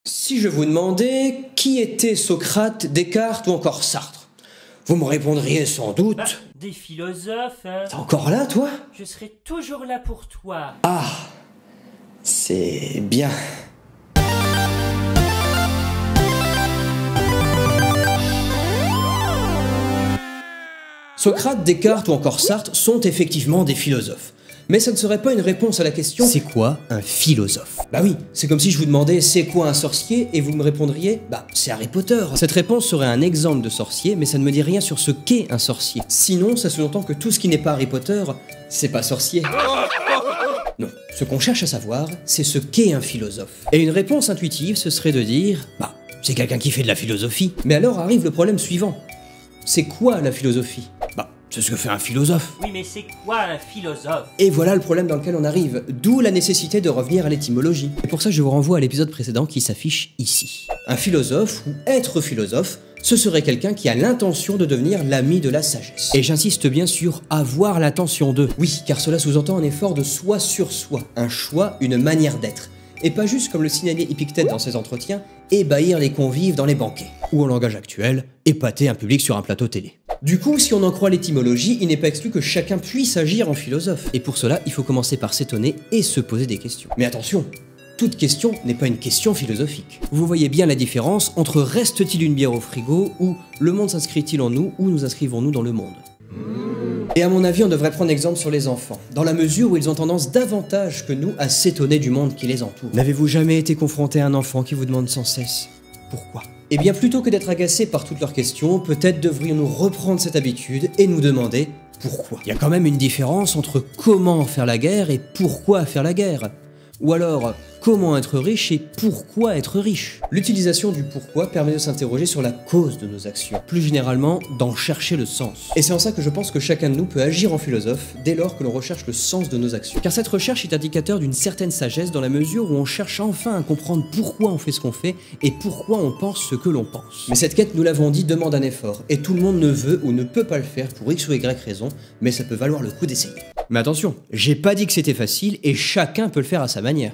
Si je vous demandais qui étaient Socrate, Descartes ou encore Sartre, vous me répondriez sans doute... Des philosophes, hein. T'es encore là, toi? Je serai toujours là pour toi. Ah, c'est bien. Socrate, Descartes ou encore Sartre sont effectivement des philosophes. Mais ça ne serait pas une réponse à la question « C'est quoi un philosophe ?» Bah oui, c'est comme si je vous demandais « C'est quoi un sorcier ?» et vous me répondriez « Bah, c'est Harry Potter ». Cette réponse serait un exemple de sorcier, mais ça ne me dit rien sur ce qu'est un sorcier. Sinon, ça sous-entend que tout ce qui n'est pas Harry Potter, c'est pas sorcier. Non, ce qu'on cherche à savoir, c'est ce qu'est un philosophe. Et une réponse intuitive, ce serait de dire « Bah, c'est quelqu'un qui fait de la philosophie ». Mais alors arrive le problème suivant. C'est quoi la philosophie? Bah, c'est ce que fait un philosophe. Oui, mais c'est quoi un philosophe? Et voilà le problème dans lequel on arrive, d'où la nécessité de revenir à l'étymologie. Et pour ça, je vous renvoie à l'épisode précédent qui s'affiche ici. Un philosophe, ou être philosophe, ce serait quelqu'un qui a l'intention de devenir l'ami de la sagesse. Et j'insiste bien sur avoir l'intention de. Oui, car cela sous-entend un effort de soi sur soi, un choix, une manière d'être. Et pas juste comme le signalait Épictète dans ses entretiens, ébahir les convives dans les banquets. Ou en langage actuel, épater un public sur un plateau télé. Du coup, si on en croit l'étymologie, il n'est pas exclu que chacun puisse agir en philosophe. Et pour cela, il faut commencer par s'étonner et se poser des questions. Mais attention, toute question n'est pas une question philosophique. Vous voyez bien la différence entre reste-t-il une bière au frigo ou le monde s'inscrit-il en nous ou nous inscrivons-nous dans le monde. Et à mon avis, on devrait prendre exemple sur les enfants, dans la mesure où ils ont tendance davantage que nous à s'étonner du monde qui les entoure. N'avez-vous jamais été confronté à un enfant qui vous demande sans cesse « Pourquoi ?» Eh bien, plutôt que d'être agacé par toutes leurs questions, peut-être devrions-nous reprendre cette habitude et nous demander « Pourquoi ?» Il y a quand même une différence entre comment faire la guerre et pourquoi faire la guerre. Ou alors, comment être riche et pourquoi être riche. L'utilisation du pourquoi permet de s'interroger sur la cause de nos actions, plus généralement d'en chercher le sens. Et c'est en ça que je pense que chacun de nous peut agir en philosophe dès lors que l'on recherche le sens de nos actions. Car cette recherche est indicateur d'une certaine sagesse dans la mesure où on cherche enfin à comprendre pourquoi on fait ce qu'on fait et pourquoi on pense ce que l'on pense. Mais cette quête, nous l'avons dit, demande un effort, et tout le monde ne veut ou ne peut pas le faire pour X ou Y raison, mais ça peut valoir le coup d'essayer. Mais attention, j'ai pas dit que c'était facile et chacun peut le faire à sa manière.